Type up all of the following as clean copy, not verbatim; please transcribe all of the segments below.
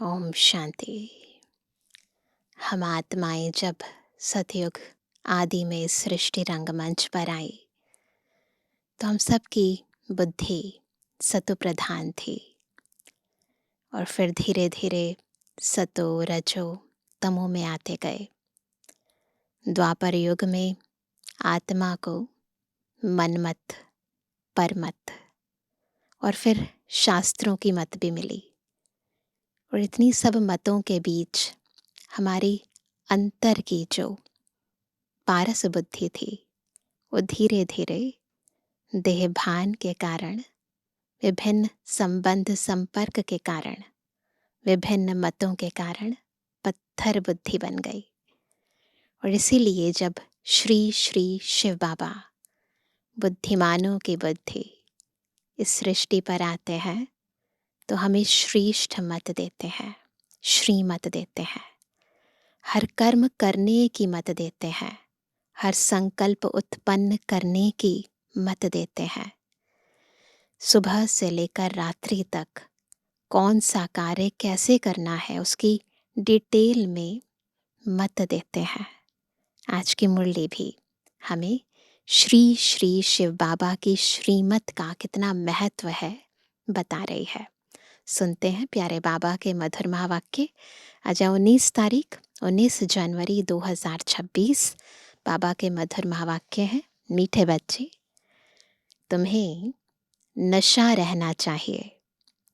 ओम शांति। हम आत्माएं जब सतयुग आदि में इस सृष्टि रंगमंच पर आई तो हम सबकी बुद्धि सतो प्रधान थी और फिर धीरे धीरे सतो रजो तमो में आते गए। द्वापर युग में आत्मा को मनमत, परमत और फिर शास्त्रों की मत भी मिली। और इतनी सब मतों के बीच हमारी अंतर की जो पारस बुद्धि थी वो धीरे धीरे देहभान के कारण, विभिन्न संबंध संपर्क के कारण, विभिन्न मतों के कारण पत्थर बुद्धि बन गई। और इसीलिए जब श्री श्री शिव बाबा बुद्धिमानों की बुद्धि इस सृष्टि पर आते हैं तो हमें श्रेष्ठ मत देते हैं, श्रीमत देते हैं, हर कर्म करने की मत देते हैं, हर संकल्प उत्पन्न करने की मत देते हैं। सुबह से लेकर रात्रि तक कौन सा कार्य कैसे करना है उसकी डिटेल में मत देते हैं। आज की मुरली भी हमें श्री श्री शिव बाबा की श्रीमत का कितना महत्व है बता रही है। सुनते हैं प्यारे बाबा के मधुर महावाक्य। आज 19 जनवरी 2026। बाबा के मधुर महावाक्य हैं। मीठे बच्चे, तुम्हें नशा रहना चाहिए।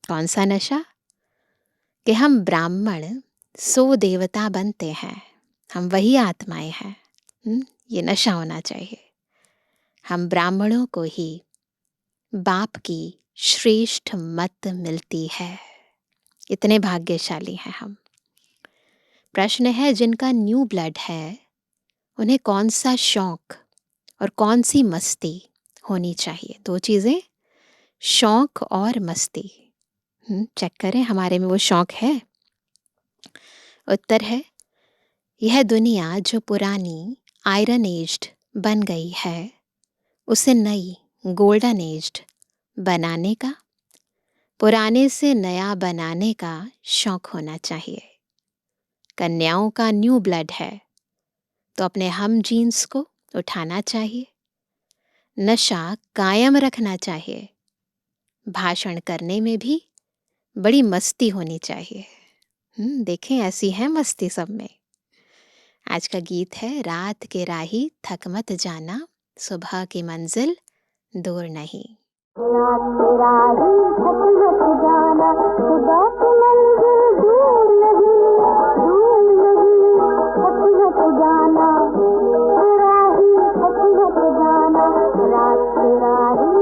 कौन सा नशा? कि हम ब्राह्मण सो देवता बनते हैं, हम वही आत्माएं हैं। ये नशा होना चाहिए। हम ब्राह्मणों को ही बाप की श्रेष्ठ मत मिलती है। इतने भाग्यशाली हैं हम। प्रश्न है, जिनका न्यू ब्लड है उन्हें कौन सा शौक और कौन सी मस्ती होनी चाहिए? दो चीजें, शौक और मस्ती। चेक करें हमारे में वो शौक है। उत्तर है, यह दुनिया जो पुरानी आयरन एज्ड बन गई है उसे नई गोल्डन एज्ड बनाने का, पुराने से नया बनाने का शौक होना चाहिए। कन्याओं का न्यू ब्लड है तो अपने हम जीन्स को उठाना चाहिए, नशा कायम रखना चाहिए, भाषण करने में भी बड़ी मस्ती होनी चाहिए। देखें, ऐसी है मस्ती सब में। आज का गीत है, रात के राही थक मत जाना, सुबह की मंजिल दूर नहीं। रात के राही थक मत जाना, सुबह की मंजिल दूर नहीं, दूर नहीं। थक मत जाना, राही थक मत जाना, रात के राही।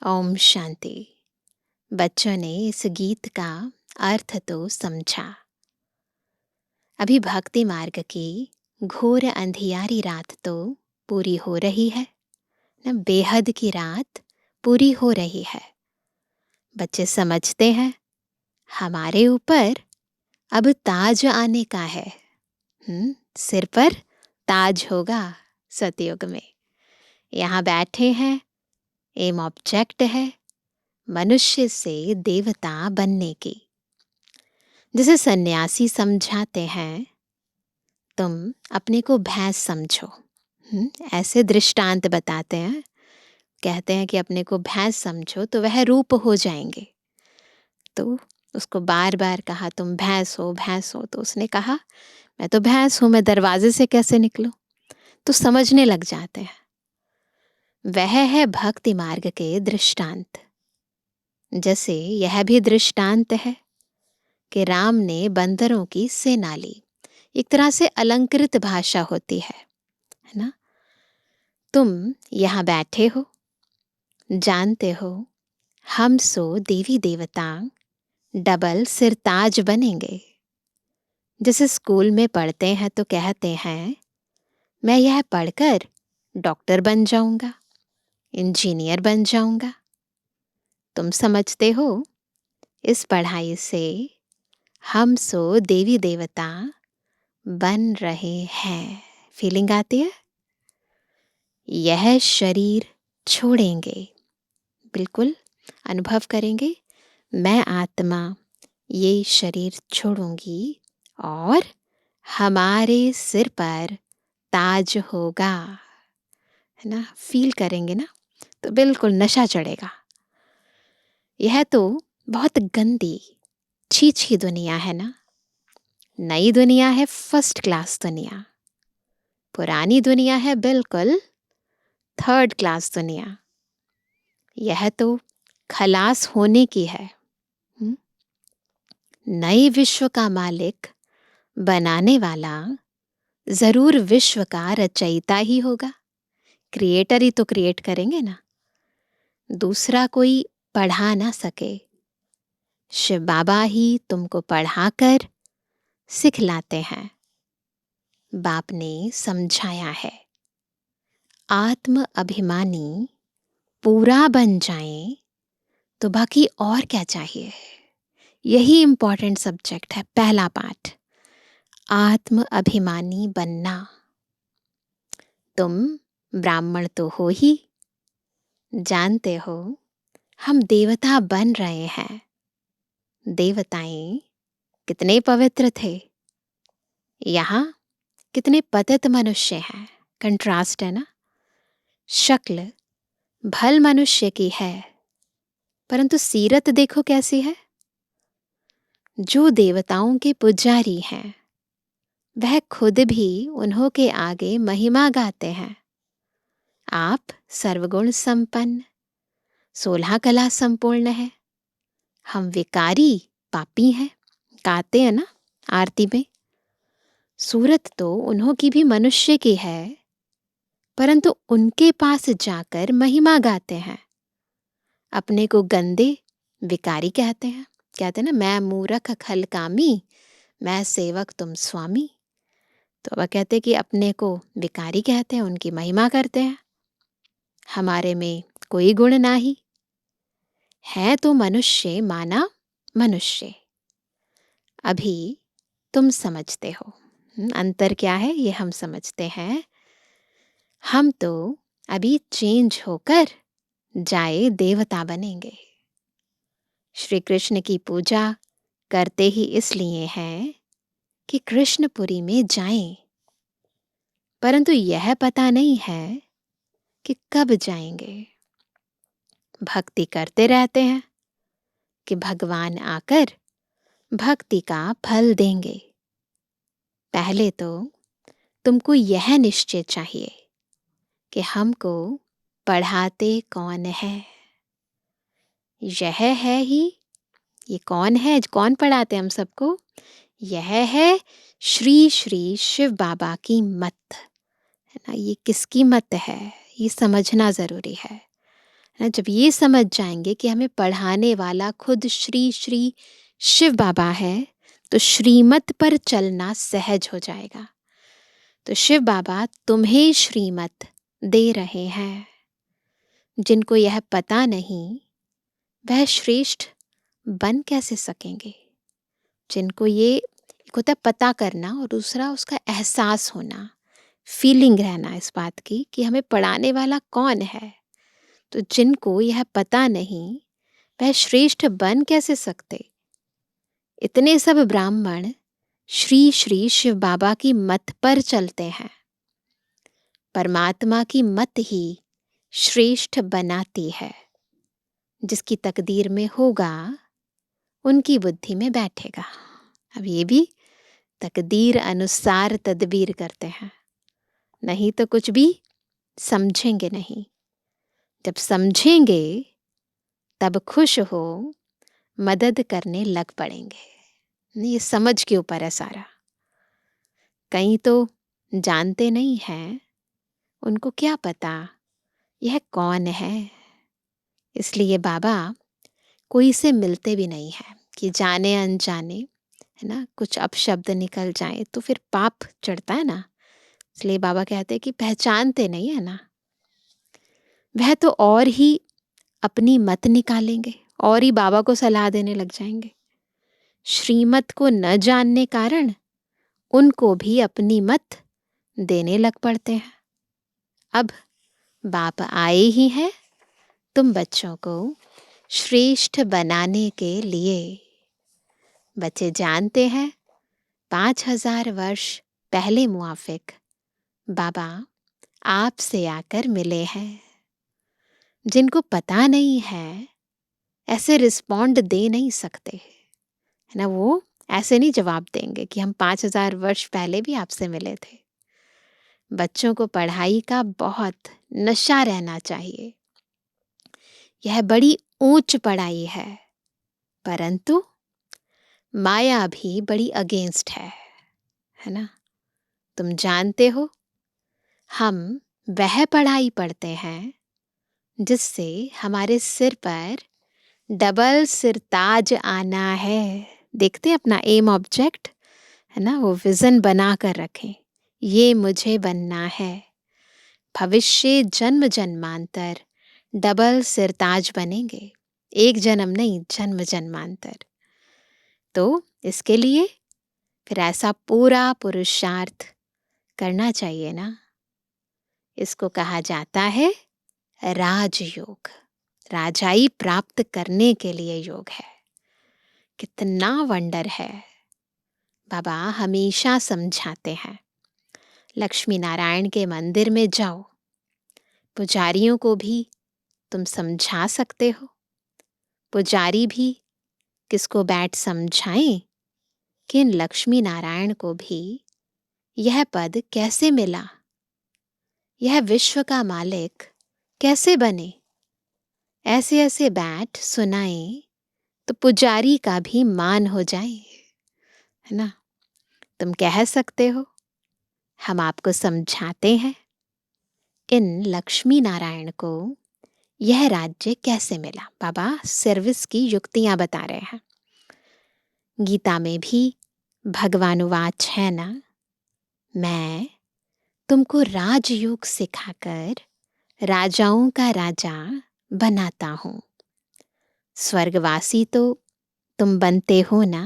ओम शांति। बच्चों ने इस गीत का अर्थ तो समझा। अभी भक्ति मार्ग की घोर अंधियारी रात तो पूरी हो रही है न, बेहद की रात पूरी हो रही है। बच्चे समझते हैं हमारे ऊपर अब ताज आने का है। सिर पर ताज होगा सतयुग में। यहाँ बैठे हैं, एम ऑब्जेक्ट है मनुष्य से देवता बनने की। जैसे सन्यासी समझाते हैं, तुम अपने को भैंस समझो। ऐसे दृष्टांत बताते हैं, कहते हैं कि अपने को भैंस समझो तो वह रूप हो जाएंगे। तो उसको बार बार कहा तुम भैंस हो, भैंस हो। तो उसने कहा मैं तो भैंस हूं, मैं दरवाजे से कैसे निकलूं। तो समझने लग जाते हैं। वह है भक्ति मार्ग के दृष्टांत। जैसे यह भी दृष्टांत है कि राम ने बंदरों की सेना ली। एक तरह से अलंकृत भाषा होती है ना। तुम यहाँ बैठे हो, जानते हो हम सो देवी देवता डबल सिरताज बनेंगे। जैसे स्कूल में पढ़ते हैं तो कहते हैं मैं यह पढ़कर डॉक्टर बन जाऊंगा, इंजीनियर बन जाऊंगा। तुम समझते हो इस पढ़ाई से हम सो देवी देवता बन रहे हैं। फीलिंग आती है। यह शरीर छोड़ेंगे, बिल्कुल अनुभव करेंगे मैं आत्मा ये शरीर छोड़ूंगी और हमारे सिर पर ताज होगा, है ना। फील करेंगे ना तो बिल्कुल नशा चढ़ेगा। यह तो बहुत गंदी छी छी दुनिया है ना। नई दुनिया है फर्स्ट क्लास दुनिया, पुरानी दुनिया है बिल्कुल थर्ड क्लास दुनिया। यह तो खलास होने की है। हम्म? नए विश्व का मालिक बनाने वाला जरूर विश्व का रचयिता ही होगा। क्रिएटर ही तो क्रिएट करेंगे ना, दूसरा कोई पढ़ा ना सके। शिव बाबा ही तुमको पढ़ाकर सिखलाते हैं। बाप ने समझाया है आत्म अभिमानी पूरा बन जाए तो बाकी और क्या चाहिए। यही इंपॉर्टेंट सब्जेक्ट है, पहला पाठ, आत्म अभिमानी बनना। तुम ब्राह्मण तो हो ही, जानते हो हम देवता बन रहे हैं। देवताएं कितने पवित्र थे, यहाँ कितने पतित मनुष्य हैं। कंट्रास्ट है ना। शक्ल भल मनुष्य की है परंतु सीरत देखो कैसी है। जो देवताओं के पुजारी हैं वह खुद भी उन्हों के आगे महिमा गाते हैं। आप सर्वगुण संपन्न 16 कला संपूर्ण है, हम विकारी पापी हैं, गाते हैं ना आरती में। सूरत तो उन्हों की भी मनुष्य की है परंतु उनके पास जाकर महिमा गाते हैं। अपने को गंदे विकारी कहते हैं। कहते हैं ना मैं मूरख खल कामी, मैं सेवक तुम स्वामी। तो वह कहते कि अपने को विकारी कहते हैं, उनकी महिमा करते हैं। हमारे में कोई गुण नाही, है तो मनुष्य माना मनुष्य। अभी तुम समझते हो अंतर क्या है, ये हम समझते हैं। हम तो अभी चेंज होकर जाए देवता बनेंगे। श्री कृष्ण की पूजा करते ही इसलिए हैं कि कृष्णपुरी में जाएं, परंतु यह पता नहीं है कि कब जाएंगे। भक्ति करते रहते हैं कि भगवान आकर भक्ति का फल देंगे। पहले तो तुमको यह निश्चय चाहिए कि हमको पढ़ाते कौन है। यह है ही, ये कौन है, कौन पढ़ाते हम सबको। यह है श्री श्री शिव बाबा की मत, है ना। ये किसकी मत है ये समझना जरूरी है ना। जब ये समझ जाएंगे कि हमें पढ़ाने वाला खुद श्री श्री शिव बाबा है तो श्रीमत पर चलना सहज हो जाएगा। तो शिव बाबा तुम्हें श्रीमत दे रहे हैं। जिनको यह पता नहीं वह श्रेष्ठ बन कैसे सकेंगे। जिनको ये एक होता है पता करना और दूसरा उसका एहसास होना, फीलिंग रहना इस बात की कि हमें पढ़ाने वाला कौन है। तो जिनको यह पता नहीं वह श्रेष्ठ बन कैसे सकते। इतने सब ब्राह्मण श्री श्री शिव बाबा की मत पर चलते हैं। परमात्मा की मत ही श्रेष्ठ बनाती है। जिसकी तकदीर में होगा उनकी बुद्धि में बैठेगा। अब ये भी तकदीर अनुसार तदबीर करते हैं, नहीं तो कुछ भी समझेंगे नहीं। जब समझेंगे तब खुश हो मदद करने लग पड़ेंगे। ये समझ के ऊपर है सारा। कहीं तो जानते नहीं हैं, उनको क्या पता यह कौन है। इसलिए बाबा कोई से मिलते भी नहीं है कि जाने अनजाने, है ना, कुछ अपशब्द निकल जाए तो फिर पाप चढ़ता है ना। इसलिए बाबा कहते हैं कि पहचानते नहीं है ना, वह तो और ही अपनी मत निकालेंगे और ही बाबा को सलाह देने लग जाएंगे। श्रीमत को न जानने कारण उनको भी अपनी मत देने लग पड़ते हैं। अब बाप आए ही हैं तुम बच्चों को श्रेष्ठ बनाने के लिए। बच्चे जानते हैं 5000 वर्ष पहले मुआफिक बाबा आपसे आकर मिले हैं। जिनको पता नहीं है ऐसे रिस्पॉन्ड दे नहीं सकते, है ना। वो ऐसे नहीं जवाब देंगे कि हम 5000 वर्ष पहले भी आपसे मिले थे। बच्चों को पढ़ाई का बहुत नशा रहना चाहिए। यह बड़ी ऊंच पढ़ाई है, परंतु माया भी बड़ी अगेंस्ट है ना। तुम जानते हो हम वह पढ़ाई पढ़ते हैं जिससे हमारे सिर पर डबल सिरताज आना है। देखते हैं अपना एम ऑब्जेक्ट, है ना, वो विजन बना कर रखें, ये मुझे बनना है। भविष्य जन्म जन्मांतर डबल सिरताज बनेंगे, एक जन्म नहीं, जन्म जन्मांतर। तो इसके लिए फिर ऐसा पूरा पुरुषार्थ करना चाहिए ना। इसको कहा जाता है राजयोग। राजाई प्राप्त करने के लिए योग है। कितना वंडर है। बाबा हमेशा समझाते हैं, लक्ष्मी नारायण के मंदिर में जाओ, पुजारियों को भी तुम समझा सकते हो। पुजारी भी किसको बैठ समझाएं कि इन लक्ष्मी नारायण को भी यह पद कैसे मिला, यह विश्व का मालिक कैसे बने। ऐसे ऐसे बैठ सुनाएं तो पुजारी का भी मान हो जाए, है ना। तुम कह सकते हो हम आपको समझाते हैं इन लक्ष्मी नारायण को यह राज्य कैसे मिला। बाबा सर्विस की युक्तियां बता रहे हैं। गीता में भी भगवानुवाच है ना, मैं तुमको राजयोग सिखाकर राजाओं का राजा बनाता हूं। स्वर्गवासी तो तुम बनते हो ना।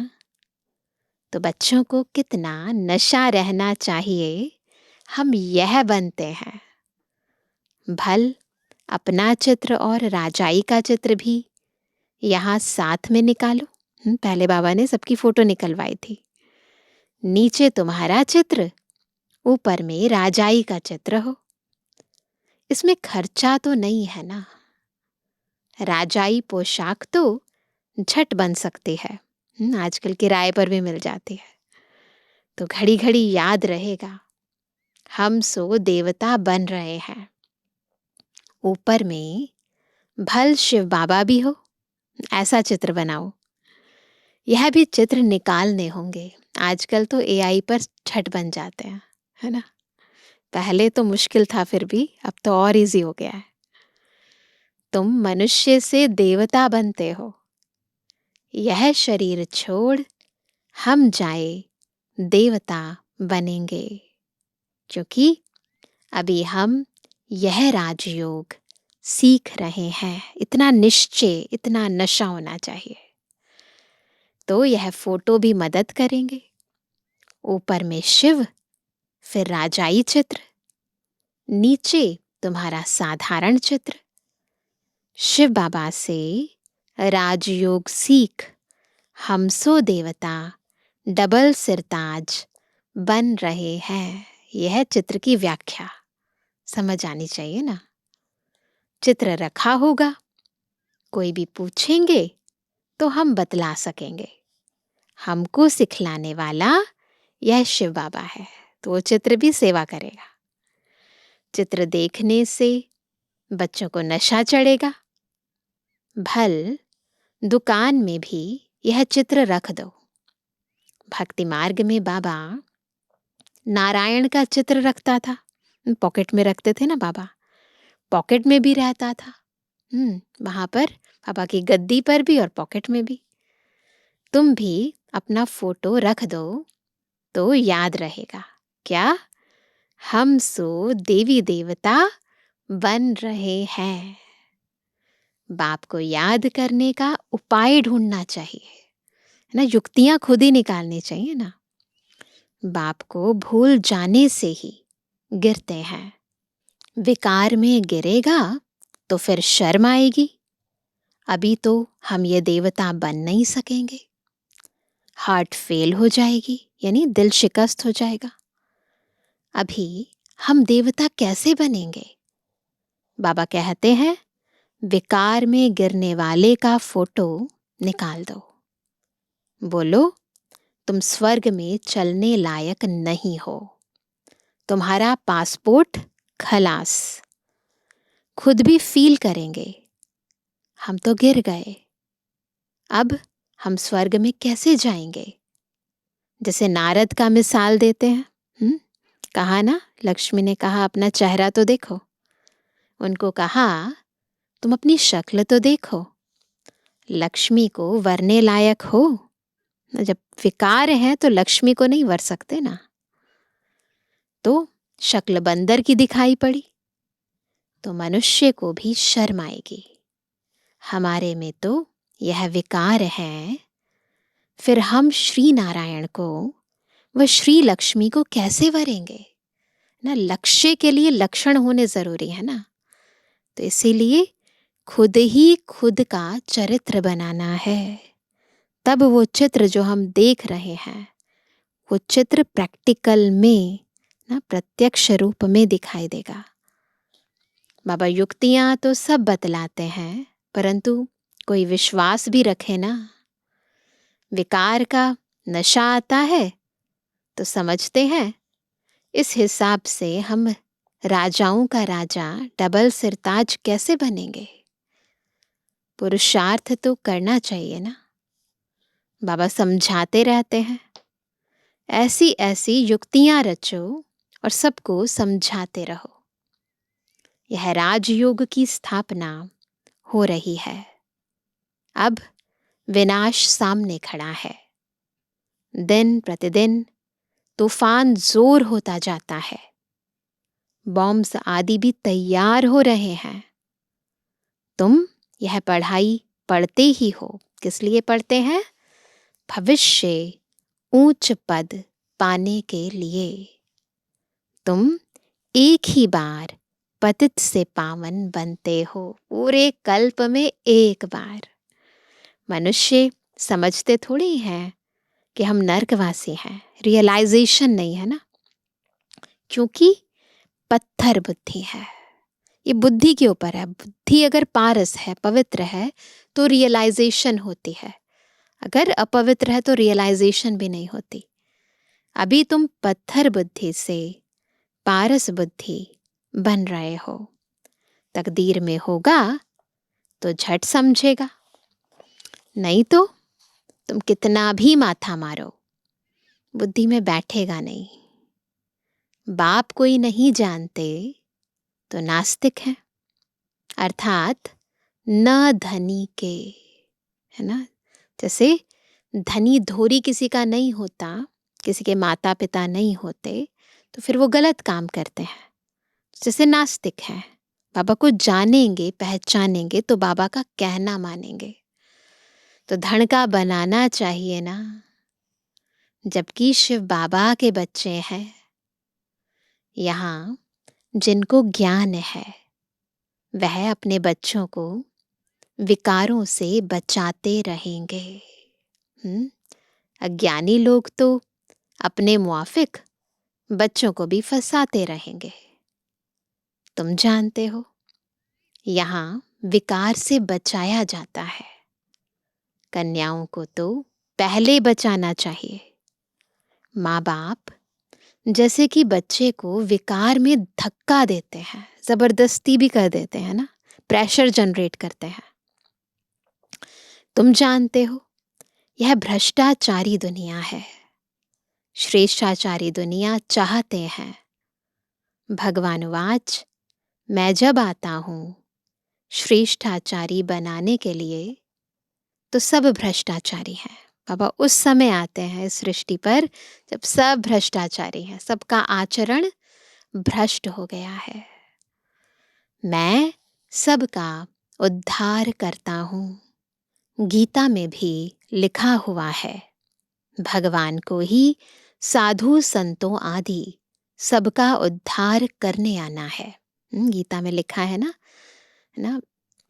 तो बच्चों को कितना नशा रहना चाहिए, हम यह बनते हैं। भल अपना चित्र और राजाई का चित्र भी यहाँ साथ में निकालो। पहले बाबा ने सबकी फोटो निकलवाई थी। नीचे तुम्हारा चित्र, ऊपर में राजाई का चित्र हो। इसमें खर्चा तो नहीं है ना। राजाई पोशाक तो झट बन सकती है, आजकल किराए पर भी मिल जाती है। तो घड़ी घड़ी याद रहेगा हम सो देवता बन रहे हैं। ऊपर में भल शिव बाबा भी हो, ऐसा चित्र बनाओ। यह भी चित्र निकालने होंगे। आजकल तो एआई पर झट बन जाते हैं, है ना। पहले तो मुश्किल था, फिर भी अब तो और इजी हो गया है। तुम मनुष्य से देवता बनते हो। यह शरीर छोड़ हम जाए देवता बनेंगे, क्योंकि अभी हम यह राजयोग सीख रहे हैं। इतना निश्चय, इतना नशा होना चाहिए। तो यह फोटो भी मदद करेंगे। ऊपर में शिव, फिर राजाई चित्र, नीचे तुम्हारा साधारण चित्र। शिव बाबा से राजयोग सीख हम सो देवता डबल सिरताज बन रहे हैं। यह चित्र की व्याख्या समझ आनी चाहिए ना। चित्र रखा होगा, कोई भी पूछेंगे तो हम बतला सकेंगे। हमको सिखलाने वाला यह शिव बाबा है, तो वो चित्र भी सेवा करेगा। चित्र देखने से बच्चों को नशा चढ़ेगा। भल दुकान में भी यह चित्र रख दो। भक्ति मार्ग में बाबा नारायण का चित्र रखता था, पॉकेट में रखते थे ना बाबा, पॉकेट में भी रहता था। वहां पर बाबा की गद्दी पर भी और पॉकेट में भी। तुम भी अपना फोटो रख दो तो याद रहेगा। क्या? हम सो देवी देवता बन रहे हैं। बाप को याद करने का उपाय ढूंढना चाहिए, है ना। युक्तियां खुद ही निकालनी चाहिए ना। बाप को भूल जाने से ही गिरते हैं। विकार में गिरेगा तो फिर शर्म आएगी। अभी तो हम ये देवता बन नहीं सकेंगे। हार्ट फेल हो जाएगी, यानी दिल शिकस्त हो जाएगा। अभी हम देवता कैसे बनेंगे? बाबा कहते हैं, विकार में गिरने वाले का फोटो निकाल दो। बोलो, तुम स्वर्ग में चलने लायक नहीं हो। तुम्हारा पासपोर्ट खलास। खुद भी फील करेंगे, हम तो गिर गए। अब हम स्वर्ग में कैसे जाएंगे? जैसे नारद का मिसाल देते हैं। कहा ना, लक्ष्मी ने कहा अपना चेहरा तो देखो। उनको कहा तुम अपनी शक्ल तो देखो। लक्ष्मी को वरने लायक हो। जब विकार है तो लक्ष्मी को नहीं वर सकते ना। तो शक्ल बंदर की दिखाई पड़ी तो मनुष्य को भी शर्म आएगी। हमारे में तो यह विकार है, फिर हम श्री नारायण को व श्री लक्ष्मी को कैसे वरेंगे ना। लक्ष्य के लिए लक्षण होने जरूरी है ना। तो इसीलिए खुद ही खुद का चरित्र बनाना है। तब वो चित्र जो हम देख रहे हैं, वो चित्र प्रैक्टिकल में ना, प्रत्यक्ष रूप में दिखाई देगा। बाबा युक्तियां तो सब बतलाते हैं, परंतु कोई विश्वास भी रखे ना। विकार का नशा आता है तो समझते हैं, इस हिसाब से हम राजाओं का राजा डबल सिरताज कैसे बनेंगे? पुरुषार्थ तो करना चाहिए ना। बाबा समझाते रहते हैं, ऐसी ऐसी युक्तियां रचो और सबको समझाते रहो। यह राजयोग की स्थापना हो रही है। अब विनाश सामने खड़ा है। दिन प्रतिदिन तूफान जोर होता जाता है। बॉम्ब्स आदि भी तैयार हो रहे हैं। तुम यह पढ़ाई पढ़ते ही हो। किस लिए पढ़ते हैं? भविष्य ऊंच पद पाने के लिए। तुम एक ही बार पतित से पावन बनते हो, पूरे कल्प में एक बार। मनुष्य समझते थोड़ी हैं कि हम नरकवासी हैं। रियलाइजेशन नहीं है ना, क्योंकि पत्थर बुद्धि है। ये बुद्धि के ऊपर है। बुद्धि अगर पारस है, पवित्र है, तो रियलाइजेशन होती है। अगर अपवित्र है तो रियलाइजेशन भी नहीं होती। अभी तुम पत्थर बुद्धि से पारस बुद्धि बन रहे हो। तकदीर में होगा तो झट समझेगा, नहीं तो तुम कितना भी माथा मारो, बुद्धि में बैठेगा नहीं। बाप कोई नहीं जानते तो नास्तिक है, अर्थात न धनी के, है ना। जैसे धनी धोरी किसी का नहीं होता, किसी के माता पिता नहीं होते, तो फिर वो गलत काम करते हैं। जैसे नास्तिक है, बाबा को जानेंगे पहचानेंगे तो बाबा का कहना मानेंगे। तो धन का बनाना चाहिए ना, जबकि शिव बाबा के बच्चे हैं। यहाँ जिनको ज्ञान है वह अपने बच्चों को विकारों से बचाते रहेंगे। अज्ञानी लोग तो अपने मुआफिक बच्चों को भी फंसाते रहेंगे। तुम जानते हो, यहाँ विकार से बचाया जाता है। कन्याओं को तो पहले बचाना चाहिए। माँ बाप जैसे कि बच्चे को विकार में धक्का देते हैं, जबरदस्ती भी कर देते हैं ना, प्रेशर जनरेट करते हैं। तुम जानते हो यह भ्रष्टाचारी दुनिया है। श्रेष्ठाचारी दुनिया चाहते हैं। भगवानुवाच, मैं जब आता हूँ श्रेष्ठाचारी बनाने के लिए तो सब भ्रष्टाचारी हैं। बाबा उस समय आते हैं इस सृष्टि पर जब सब भ्रष्टाचारी हैं, सबका आचरण भ्रष्ट हो गया है। मैं सबका उद्धार करता हूँ। गीता में भी लिखा हुआ है, भगवान को ही साधु संतों आदि सबका उद्धार करने आना है। गीता में लिखा है ना,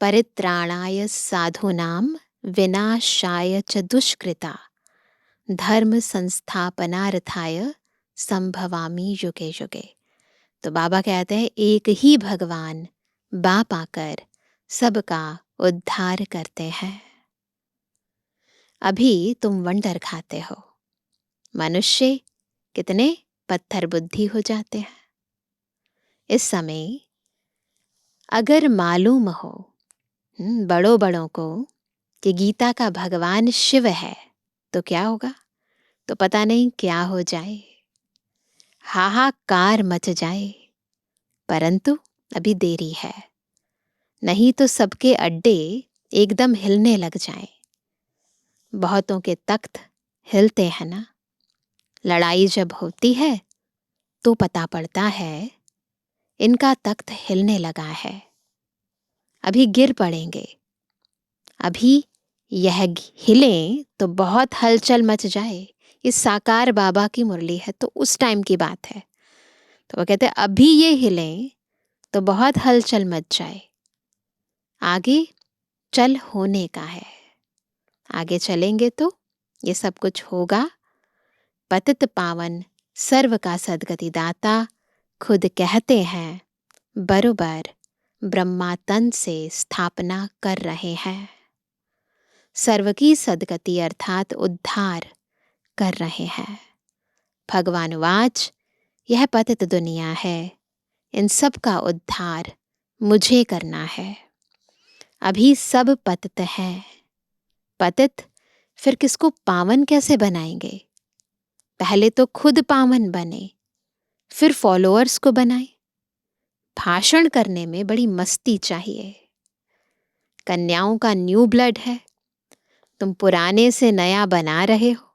परित्राणाय साधूनाम विनाशाय च दुष्कृता धर्म संस्थापनार्थाय संभवामि युगे युगे। तो बाबा कहते हैं एक ही भगवान बाप आकर सबका उद्धार करते हैं। अभी तुम वंडर खाते हो, मनुष्य कितने पत्थर बुद्धि हो जाते हैं। इस समय अगर मालूम हो बड़ों बड़ों को कि गीता का भगवान शिव है तो क्या होगा? तो पता नहीं क्या हो जाए, हाहाकार मच जाए। परंतु अभी देरी है, नहीं तो सबके अड्डे एकदम हिलने लग जाएं। बहुतों के तख्त हिलते हैं ना। लड़ाई जब होती है तो पता पड़ता है इनका तख्त हिलने लगा है, अभी गिर पड़ेंगे। अभी यह हिलें तो बहुत हलचल मच जाए। इस साकार बाबा की मुरली है तो उस टाइम की बात है। तो वो कहते हैं अभी ये हिलें तो बहुत हलचल मच जाए, आगे चल होने का है। आगे चलेंगे तो ये सब कुछ होगा। पतित पावन सर्व का सद्गति दाता खुद कहते हैं बरोबर ब्रह्मा तन से स्थापना कर रहे हैं। सर्व की सद्गति अर्थात उद्धार कर रहे हैं। भगवानुवाच, यह पतित दुनिया है, इन सब का उद्धार मुझे करना है। अभी सब पतित हैं। पतित फिर किसको पावन कैसे बनाएंगे? पहले तो खुद पावन बने, फिर फॉलोअर्स को बनाए। भाषण करने में बड़ी मस्ती चाहिए। कन्याओं का न्यू ब्लड है, तुम पुराने से नया बना रहे हो।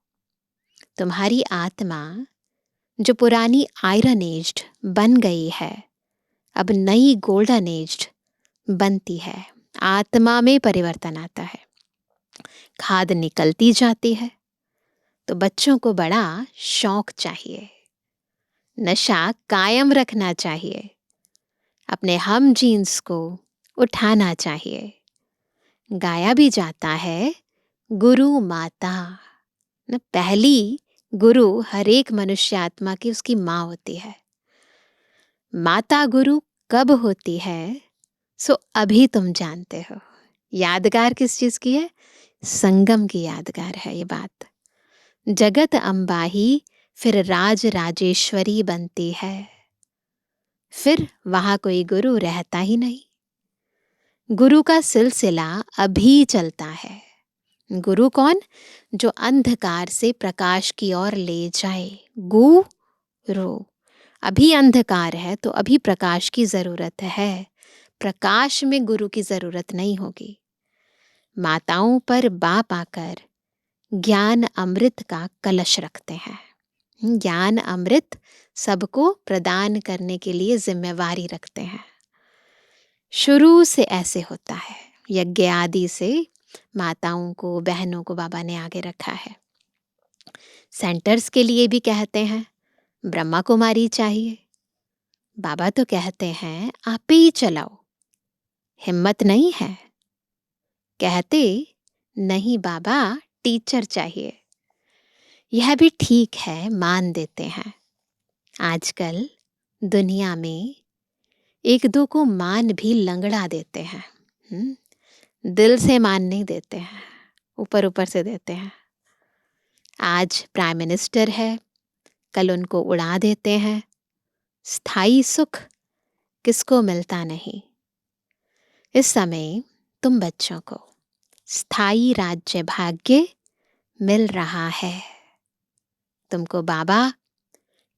तुम्हारी आत्मा जो पुरानी आयरन एज्ड बन गई है, अब नई गोल्डन एज्ड बनती है। आत्मा में परिवर्तन आता है, खाद निकलती जाती है। तो बच्चों को बड़ा शौक चाहिए, नशा कायम रखना चाहिए, अपने हम जीन्स को उठाना चाहिए। गाया भी जाता है गुरु माता न, पहली गुरु हर एक मनुष्य आत्मा की उसकी माँ होती है। माता गुरु कब होती है सो अभी तुम जानते हो। यादगार किस चीज की है? संगम की यादगार है ये बात। जगत अम्बा ही फिर राज राजेश्वरी बनती है, फिर वहां कोई गुरु रहता ही नहीं। गुरु का सिलसिला अभी चलता है। गुरु कौन? जो अंधकार से प्रकाश की ओर ले जाए। गुरु। अभी अंधकार है तो अभी प्रकाश की जरूरत है। प्रकाश में गुरु की जरूरत नहीं होगी। माताओं पर बाप आकर ज्ञान अमृत का कलश रखते हैं। ज्ञान अमृत सबको प्रदान करने के लिए जिम्मेवारी रखते हैं। शुरू से ऐसे होता है, यज्ञ आदि से माताओं को, बहनों को बाबा ने आगे रखा है। सेंटर्स के लिए भी कहते हैं ब्रह्मा कुमारी चाहिए। बाबा तो कहते हैं आप ही चलाओ, हिम्मत नहीं है। कहते नहीं बाबा टीचर चाहिए। यह भी ठीक है, मान देते हैं। आजकल दुनिया में एक दो को मान भी लंगड़ा देते हैं, दिल से मान नहीं देते हैं। ऊपर ऊपर से देते हैं। आज प्राइम मिनिस्टर है, कल उनको उड़ा देते हैं। स्थायी सुख किसको मिलता नहीं। इस समय तुम बच्चों को स्थायी राज्य भाग्य मिल रहा है। तुमको बाबा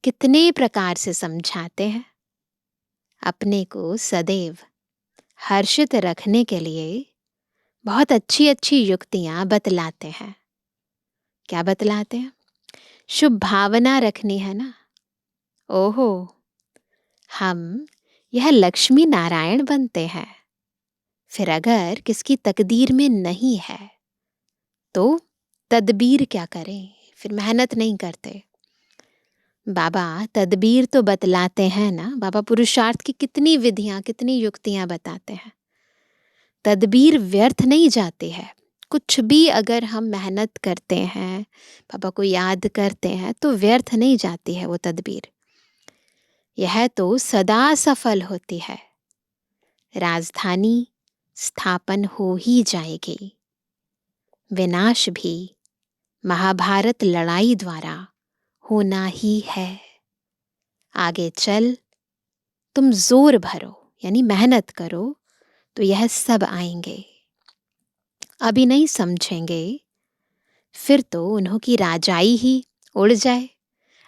कितने प्रकार से समझाते हैं। अपने को सदैव हर्षित रखने के लिए बहुत अच्छी अच्छी युक्तियां बतलाते हैं। क्या बतलाते हैं? शुभ भावना रखनी है ना। ओहो, हम यह लक्ष्मी नारायण बनते हैं। फिर अगर किसकी तकदीर में नहीं है तो तदबीर क्या करें? फिर मेहनत नहीं करते। बाबा तदबीर तो बतलाते हैं ना। बाबा पुरुषार्थ की कितनी विधियां, कितनी युक्तियां बताते हैं। तदबीर व्यर्थ नहीं जाती है। कुछ भी अगर हम मेहनत करते हैं, बाबा को याद करते हैं, तो व्यर्थ नहीं जाती है वो तदबीर। यह तो सदा सफल होती है। राजधानी स्थापन हो ही जाएगी। विनाश भी महाभारत लड़ाई द्वारा होना ही है। आगे चल तुम जोर भरो, यानी मेहनत करो, तो यह सब आएंगे। अभी नहीं समझेंगे, फिर तो उन्हों की राजाई ही उड़ जाए।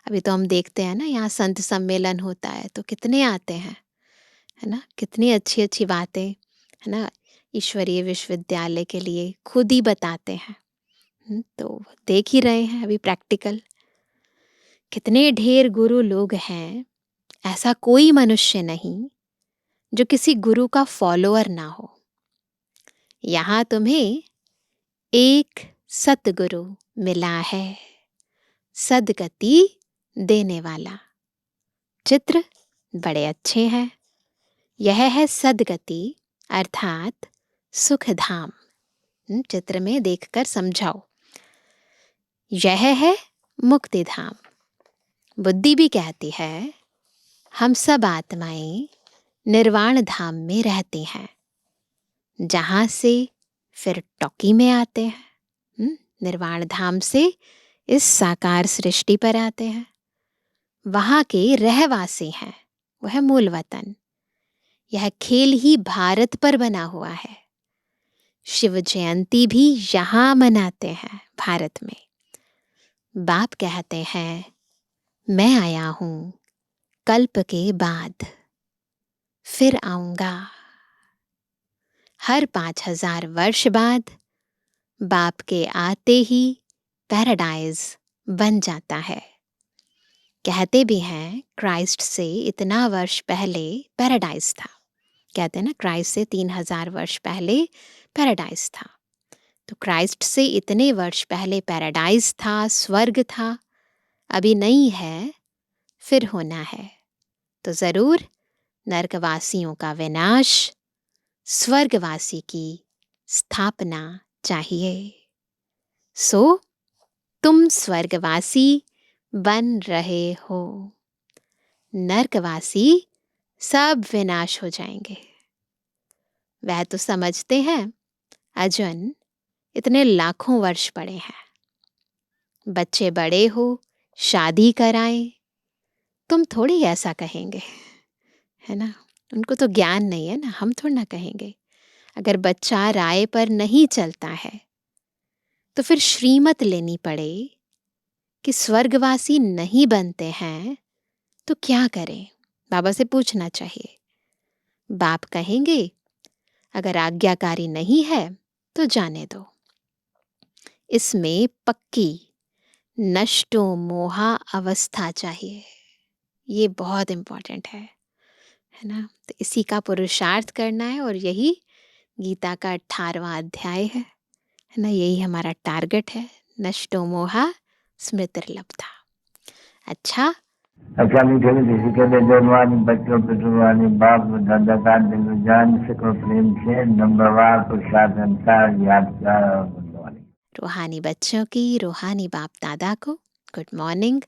अभी तो हम देखते हैं ना, यहाँ संत सम्मेलन होता है तो कितने आते हैं, है ना। कितनी अच्छी अच्छी बातें, है ना, ईश्वरीय विश्वविद्यालय के लिए खुद ही बताते हैं। तो देख ही रहे हैं अभी प्रैक्टिकल। कितने ढेर गुरु लोग हैं। ऐसा कोई मनुष्य नहीं जो किसी गुरु का फॉलोअर ना हो। यहाँ तुम्हें एक सतगुरु मिला है, सदगति देने वाला। चित्र बड़े अच्छे हैं। यह है सदगति अर्थात सुख धाम। चित्र में देखकर समझाओ। यह है मुक्ति धाम। बुद्धि भी कहती है हम सब आत्माएं निर्वाण धाम में रहती हैं, जहां से फिर टॉकी में आते हैं। निर्वाण धाम से इस साकार सृष्टि पर आते हैं। वहां के रहवासी हैं, वह मूल वतन। यह खेल ही भारत पर बना हुआ है। शिव जयंती भी यहाँ मनाते हैं भारत में। बाप कहते हैं मैं आया हूँ कल्प के बाद, फिर आऊंगा। हर 5000 वर्ष बाद बाप के आते ही पैराडाइज बन जाता है। कहते भी हैं क्राइस्ट से इतना वर्ष पहले पैराडाइज था। कहते हैं ना, क्राइस्ट से 3000 वर्ष पहले पैराडाइज था। तो क्राइस्ट से इतने वर्ष पहले पैराडाइज था, स्वर्ग था। अभी नहीं है, फिर होना है। तो जरूर नरकवासियों का विनाश, स्वर्गवासी की स्थापना चाहिए। सो तुम स्वर्गवासी बन रहे हो। नरकवासी सब विनाश हो जाएंगे। वह तो समझते हैं अजन इतने लाखों वर्ष पड़े हैं। बच्चे बड़े हो, शादी कराएं, तुम थोड़ी ऐसा कहेंगे, है ना। उनको तो ज्ञान नहीं है ना, हम थोड़ा ना कहेंगे। अगर बच्चा राय पर नहीं चलता है तो फिर श्रीमत लेनी पड़े कि स्वर्गवासी नहीं बनते हैं तो क्या करें। बाबा से पूछना चाहिए। बाप कहेंगे अगर आज्ञाकारी नहीं है तो जाने दो। इसमें पक्की नष्टो मोहा अवस्था चाहिए। ये बहुत इम्पोर्टेंट है ना। तो इसी का पुरुषार्थ करना है और यही गीता का 18वां अध्याय है ना। यही हमारा टारगेट है, नष्टो मोहा स्मृतिर्लब्धा। अच्छा मीठे मीठे के जन्मवानी बच्चों पितृवानी बाप दादा का दिल जान सको प्रेम से नंबरवार पुरुषार्थ अनुसार याद कर। रूहानी बच्चों की रूहानी बाप दादा को गुड मॉर्निंग,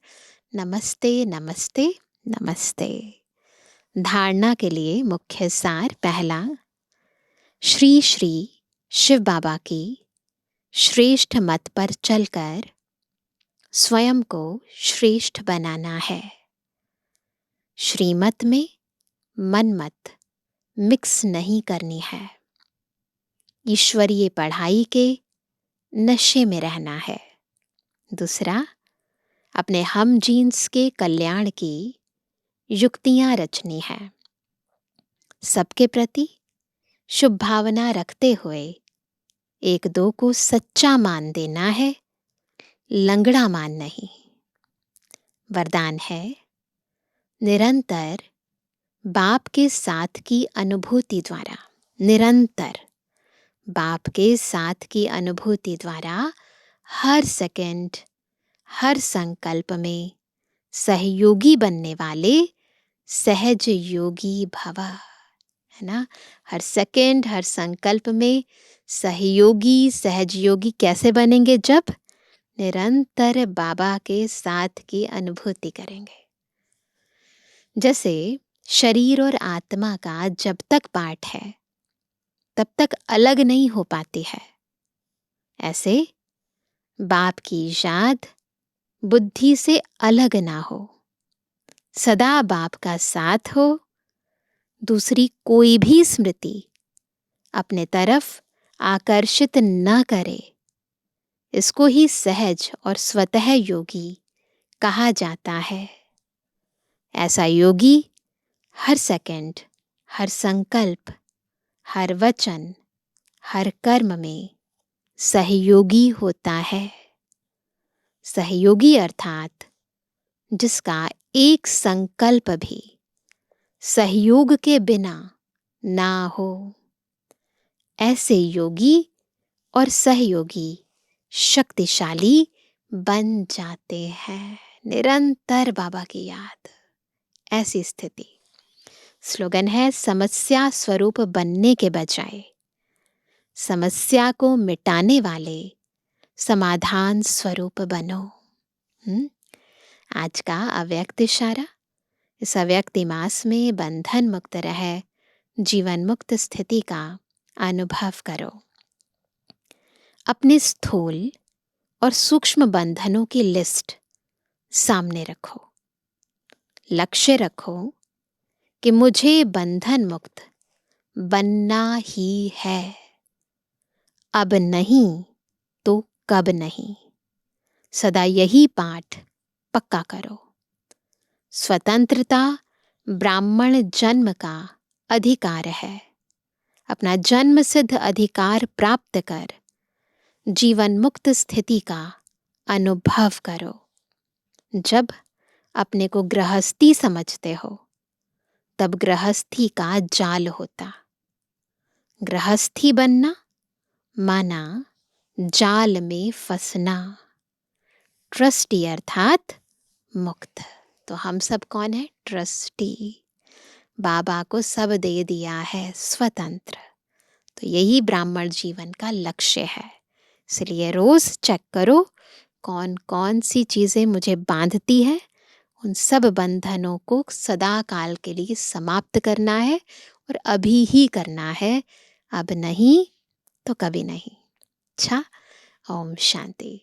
नमस्ते नमस्ते नमस्ते। धारणा के लिए मुख्य सार। पहला, श्री श्री शिव बाबा की श्रेष्ठ मत पर चलकर स्वयं को श्रेष्ठ बनाना है। श्रीमत में मनमत मिक्स नहीं करनी है। ईश्वरीय पढ़ाई के नशे में रहना है। दूसरा, अपने हम जीन्स के कल्याण की युक्तियां रचनी है। सबके प्रति शुभ भावना रखते हुए एक दो को सच्चा मान देना है, लंगड़ा मान नहीं। वरदान है, निरंतर बाप के साथ की अनुभूति द्वारा, निरंतर बाप के साथ की अनुभूति द्वारा हर सेकंड, हर संकल्प में सहयोगी बनने वाले सहज योगी भव, है ना। हर सेकंड, हर संकल्प में सहयोगी, सहज योगी कैसे बनेंगे? जब निरंतर बाबा के साथ की अनुभूति करेंगे। जैसे शरीर और आत्मा का जब तक पार्ट है तब तक अलग नहीं हो पाती है, ऐसे बाप की याद बुद्धि से अलग ना हो, सदा बाप का साथ हो, दूसरी कोई भी स्मृति अपने तरफ आकर्षित न करे। इसको ही सहज और स्वतः योगी कहा जाता है। ऐसा योगी हर सेकंड, हर संकल्प, हर वचन, हर कर्म में सहयोगी होता है। सहयोगी अर्थात जिसका एक संकल्प भी सहयोग के बिना ना हो। ऐसे योगी और सहयोगी शक्तिशाली बन जाते हैं। निरंतर बाबा की याद, ऐसी स्थिति। स्लोगन है, समस्या स्वरूप बनने के बजाय समस्या को मिटाने वाले समाधान स्वरूप बनो। आज का अव्यक्त इशारा, इस अव्यक्त मास में बंधन मुक्त रहे जीवन मुक्त स्थिति का अनुभव करो। अपने स्थूल और सूक्ष्म बंधनों की लिस्ट सामने रखो। लक्ष्य रखो कि मुझे बंधन मुक्त बनना ही है। अब नहीं तो कब नहीं, सदा यही पाठ पक्का करो। स्वतंत्रता ब्राह्मण जन्म का अधिकार है। अपना जन्म सिद्ध अधिकार प्राप्त कर जीवन मुक्त स्थिति का अनुभव करो। जब अपने को गृहस्थी समझते हो तब गृहस्थी का जाल होता। गृहस्थी बनना माना जाल में फंसना। ट्रस्टी अर्थात मुक्त। तो हम सब कौन है? ट्रस्टी। बाबा को सब दे दिया है, स्वतंत्र। तो यही ब्राह्मण जीवन का लक्ष्य है। इसलिए रोज चेक करो कौन कौन सी चीजें मुझे बांधती है। उन सब बंधनों को सदा काल के लिए समाप्त करना है और अभी ही करना है, अब नहीं तो कभी नहीं। अच्छा, ओम शांति।